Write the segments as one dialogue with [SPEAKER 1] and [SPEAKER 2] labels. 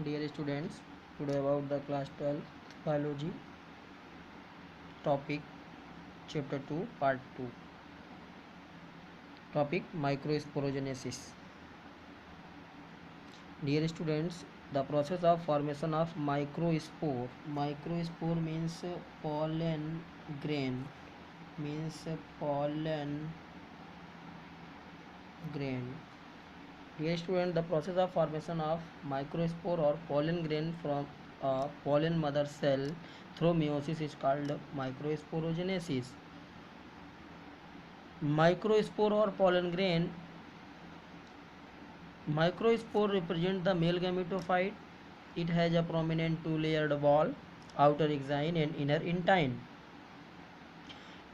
[SPEAKER 1] Dear students, today about the class 12 biology topic chapter 2 part 2 topic microsporogenesis. Dear students, the process of formation of microspore means pollen grain pollen grain. Dear student, the process of formation of microspore or pollen grain from a pollen mother cell through meiosis is called microsporogenesis. Microspore or pollen grain. Microspore represent the male gametophyte. It has a prominent two-layered wall, outer exine and inner intine.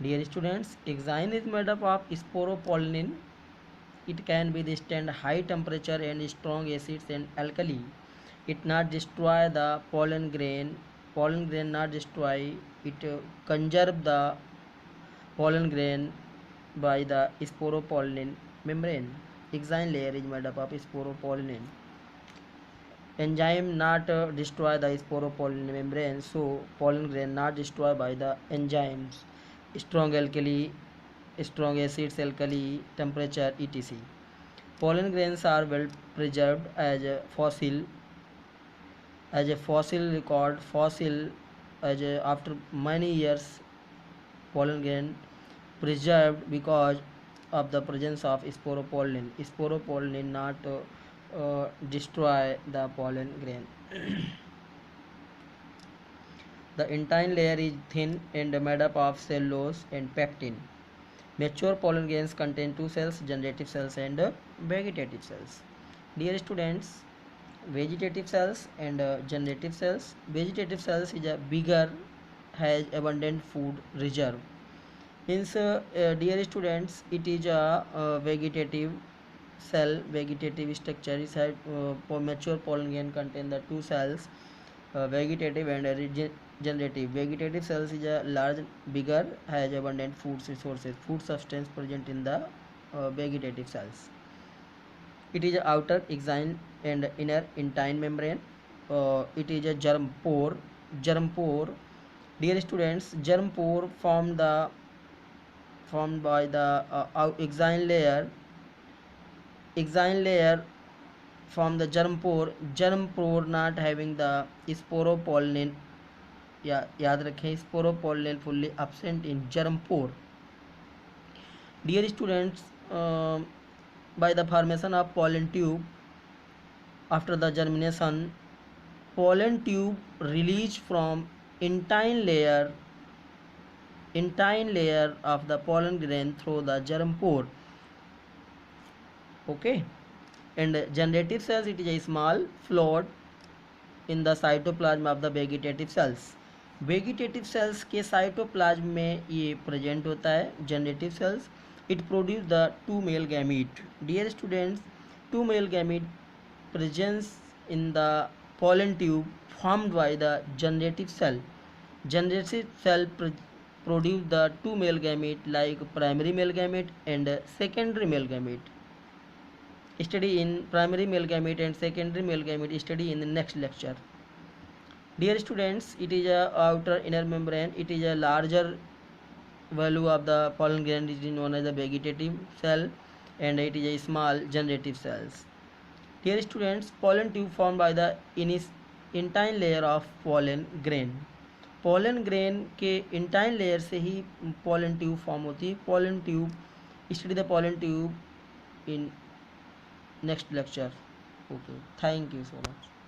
[SPEAKER 1] Dear students, exine is made up of sporopollenin. It can withstand high temperature and strong acids and alkali. It not destroy the pollen grain. Pollen grain not destroy. It conserve the pollen grain by the sporopollenin membrane. Exine layer is made up of sporopollenin. Enzyme not destroy the sporopollenin membrane, so pollen grain not destroyed by the enzymes. Strong alkali, strong acids, alkali, temperature, etc. Pollen grains are well preserved as a fossil record. After many years, pollen grain preserved because of the presence of sporopollen. Sporopollen not destroy the pollen grain. The intine layer is thin and made up of cellulose and pectin. Mature pollen grains contain two cells, generative cells and vegetative cells. Dear students, vegetative cells and generative cells. Vegetative cells is a bigger, has abundant food reserve. Means dear students, it is a vegetative cell. Vegetative structure is mature pollen grain contain the two cells, vegetative and generative. Vegetative cells is a large, bigger, has abundant food resources, food substance present in the vegetative cells. It is a outer exine and inner intine membrane. It is a germ pore. Dear students, germ pore formed by the exine layer from the germ pore not having the sporopollen. याद रखें, sporopollen fully absent in germ pore. Dear students, by the formation of pollen tube after the germination, pollen tube released from intine layer of the pollen grain through the germ pore. Okay, and generative cells, it is a small float in the cytoplasm of the vegetative cells. Vegetative cells के cytoplasm में ये present होता है. Generative cells, it produce the two male gamete. Dear students, two male gamete presence in the pollen tube formed by the generative cell. Generative cell produce the two male gamete like primary male gamete and secondary male gamete. Study in primary male gamete and secondary male gamete, study in the next lecture. Dear students, it is a outer inner membrane. It is a larger value of the pollen grain, is known as the vegetative cell, and it is a small generative cells. Dear students, pollen tube formed by the intine layer of pollen grain. pollen grain के intine layer से ही pollen tube form होती है. pollen tube, study the pollen tube in next lecture. Okay, thank you so much.